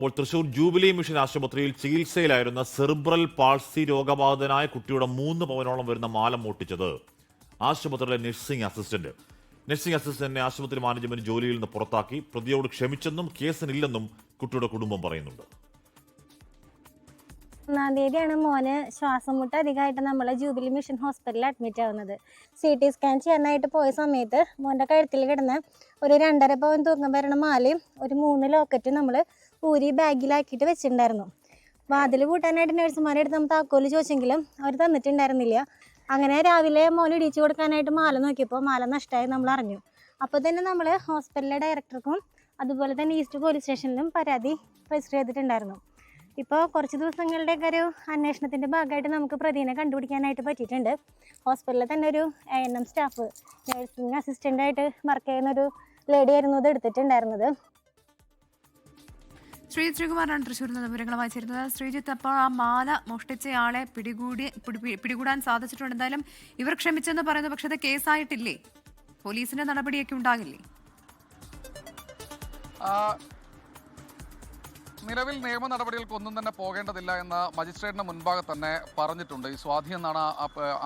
ഇപ്പോൾ Thrissur jubilee mission ആശുപത്രിയിൽ ചികിത്സയിലായിരുന്ന സെറിബ്രൽ പാൾസി രോഗബാധിതനായ കുട്ടിയുടെ 3 പവനോളം വരുന്ന മാല മോഷ്ടിച്ചത് ആശുപത്രിയിലെ നഴ്സിംഗ് അസിസ്റ്റന്റിനെ ആശുപത്രി മാനേജ്മെന്റ് ജോലിയിൽ നിന്ന് പുറത്താക്കി. പ്രതിയോട് ക്ഷമിച്ചെന്നും കേസിനില്ലെന്നും കുട്ടിയുടെ കുടുംബം പറയുന്നുണ്ട്. 1-ാം തീയതിയാണ് മോന് ശ്വാസം മുട്ട് അധികമായിട്ട് നമ്മളെ ജൂബിലി മിഷൻ ഹോസ്പിറ്റലിൽ അഡ്മിറ്റ് ആവുന്നത്. CT സ്കാൻ ചെയ്യാനായിട്ട് പോയ സമയത്ത് മോൻ്റെ കഴുത്തിൽ കിടന്ന ഒരു 2.5 പവൻ തൂക്കം വരുന്ന മാലയും ഒരു 3 ലോക്കറ്റും നമ്മൾ ഊരി ബാഗിലാക്കിയിട്ട് വെച്ചിട്ടുണ്ടായിരുന്നു. വാതിൽ പൂട്ടാനായിട്ട് നഴ്സുമാരുടെ അടുത്ത് നമ്മൾ താക്കോല് ചോദിച്ചെങ്കിലും അവർ തന്നിട്ടുണ്ടായിരുന്നില്ല. അങ്ങനെ രാവിലെ മോന് ഇടിച്ചു കൊടുക്കാനായിട്ട് മാല നോക്കിയപ്പോൾ മാല നഷ്ടമായി നമ്മൾ അറിഞ്ഞു. അപ്പോൾ തന്നെ നമ്മൾ ഹോസ്പിറ്റലിലെ ഡയറക്ടർക്കും അതുപോലെ തന്നെ ഈസ്റ്റ് പോലീസ് സ്റ്റേഷനിലും പരാതി രജിസ്റ്റർ ചെയ്തിട്ടുണ്ടായിരുന്നു. ഇപ്പോൾ കുറച്ച് ദിവസങ്ങളുടെയൊക്കെ ഒരു അന്വേഷണത്തിൻ്റെ ഭാഗമായിട്ട് നമുക്ക് പ്രതിനെ കണ്ടുപിടിക്കാനായിട്ട് പറ്റിയിട്ടുണ്ട്. ഹോസ്പിറ്റലിൽ തന്നെ ഒരു ANM സ്റ്റാഫ് നഴ്സിംഗ് അസിസ്റ്റൻ്റായിട്ട് വർക്ക് ചെയ്യുന്നൊരു ലേഡി ആയിരുന്നു ഇത് എടുത്തിട്ടുണ്ടായിരുന്നത്. ശ്രീകുമാറാണ് തൃശ്ശൂരിൽ നിന്ന് വിവരങ്ങളുമായി ചേരുന്നത്. ശ്രീജിത്ത്, അപ്പോൾ ആ മാല മോഷ്ടിച്ചയാളെ പിടികൂടാൻ സാധിച്ചിട്ടുണ്ട്. എന്തായാലും ഇവർ ക്ഷമിച്ചെന്ന് പറയുന്നു. പക്ഷേ അത് കേസായിട്ടില്ലേ? പോലീസിന്റെ നടപടിയൊക്കെ ഉണ്ടാകില്ലേ? നിലവിൽ നിയമ നടപടികൾക്കൊന്നും തന്നെ പോകേണ്ടതില്ല എന്ന് മജിസ്ട്രേറ്റിന് മുൻപാകെ തന്നെ പറഞ്ഞിട്ടുണ്ട്. ഈ സ്വാധി എന്നാണ്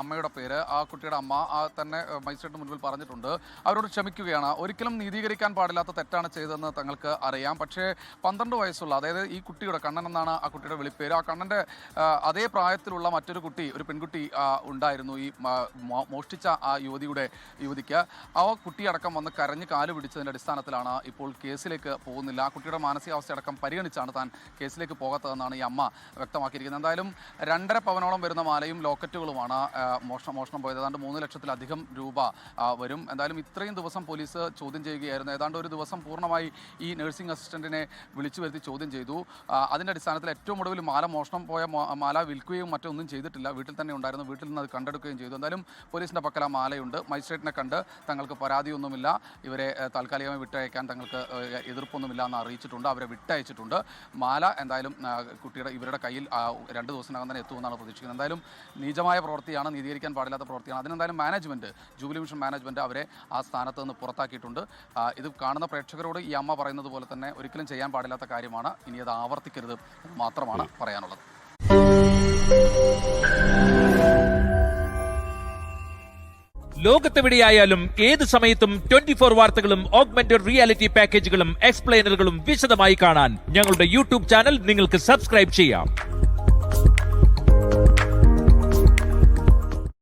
അമ്മയുടെ പേര്. ആ കുട്ടിയുടെ അമ്മ തന്നെ മജിസ്ട്രേറ്റിന് മുൻപിൽ പറഞ്ഞിട്ടുണ്ട്. അവരോട് ക്ഷമിക്കുകയാണ്. ഒരിക്കലും നീതീകരിക്കാൻ പാടില്ലാത്ത തെറ്റാണ് ചെയ്തതെന്ന് തങ്ങൾക്ക് അറിയാം. പക്ഷേ 12 വയസ്സുള്ള, അതായത് ഈ കുട്ടിയുടെ, കണ്ണൻ എന്നാണ് ആ കുട്ടിയുടെ വിളിപ്പേര്, ആ കണ്ണൻ്റെ അതേ പ്രായത്തിലുള്ള മറ്റൊരു കുട്ടി, ഒരു പെൺകുട്ടി ഉണ്ടായിരുന്നു ഈ മോഷ്ടിച്ച ആ യുവതിക്ക്. ആ കുട്ടിയടക്കം വന്ന് കരഞ്ഞ് കാല് പിടിച്ചതിൻ്റെ അടിസ്ഥാനത്തിലാണ് ഇപ്പോൾ കേസിലേക്ക് പോകുന്നില്ല. ആ കുട്ടിയുടെ മാനസികാവസ്ഥയടക്കം പരിഗണിച്ചാണ് താൻ കേസിലേക്ക് പോകാത്തതെന്നാണ് ഈ അമ്മ വ്യക്തമാക്കിയിരിക്കുന്നത്. എന്തായാലും 2.5 പവനോളം വരുന്ന മാലയും ലോക്കറ്റുകളുമാണ് മോഷണം പോയത്. ഏതാണ്ട് 3 ലക്ഷത്തിലധികം രൂപ വരും. എന്തായാലും ഇത്രയും ദിവസം പോലീസ് ചോദ്യം ചെയ്യുകയായിരുന്നു. ഏതാണ്ട് ഒരു ദിവസം പൂർണ്ണമായി ഈ നഴ്സിംഗ് അസിസ്റ്റന്റിനെ വിളിച്ചു വരുത്തി ചോദ്യം ചെയ്തു. അതിൻ്റെ അടിസ്ഥാനത്തിൽ ഏറ്റവും ഒടുവിൽ മോഷണം പോയ മാല വിൽക്കുകയും മറ്റൊന്നും ചെയ്തിട്ടില്ല. വീട്ടിൽ തന്നെ ഉണ്ടായിരുന്നു. വീട്ടിൽ നിന്ന് അത് കണ്ടെടുക്കുകയും ചെയ്തു. എന്തായാലും പോലീസിൻ്റെ പക്കൽ ആ മാലയുണ്ട്. മജിസ്ട്രേറ്റിനെ കണ്ട് തങ്ങൾക്ക് പരാതിയൊന്നുമില്ല, ഇവരെ താൽക്കാലികമായി വിട്ടയക്കാൻ തങ്ങൾക്ക് എതിർപ്പൊന്നുമില്ല എന്ന് അറിയിച്ചിട്ടുണ്ട്. അവരെ വിട്ടയച്ചിട്ടുണ്ട്. മാല എന്തായാലും ഇവരുടെ കയ്യിൽ 2 ദിവസത്തിനകം തന്നെ എത്തുമെന്നാണ് പ്രതീക്ഷിക്കുന്നത്. എന്തായാലും നീചമായ പ്രവൃത്തിയാണ്, നീതീകരിക്കാൻ പാടില്ലാത്ത പ്രവൃത്തിയാണ്. അതിനെന്തായാലും മാനേജ്മെൻറ്റ്, ജൂബിലി മിഷൻ മാനേജ്മെൻറ്റ് അവരെ ആ സ്ഥാനത്ത് നിന്ന് പുറത്താക്കിയിട്ടുണ്ട്. ഇത് കാണുന്ന പ്രേക്ഷകരോട് ഈ അമ്മ പറയുന്നത് പോലെ തന്നെ ഒരിക്കലും ചെയ്യാൻ പാടില്ലാത്ത കാര്യമാണ്. ഇനി അത് ആവർത്തിക്കരുത് എന്ന് മാത്രമാണ് പറയാനുള്ളത്. ലോകത്തെവിടെയായാലും ഏത് സമയത്തും 24 വാർത്തകളും ഓഗ്മെന്റഡ് റിയാലിറ്റി പാക്കേജുകളും എക്സ്പ്ലെയിനറുകളും വിശദമായി കാണാൻ ഞങ്ങളുടെ YouTube ചാനൽ നിങ്ങൾക്ക് സബ്സ്ക്രൈബ് ചെയ്യാം.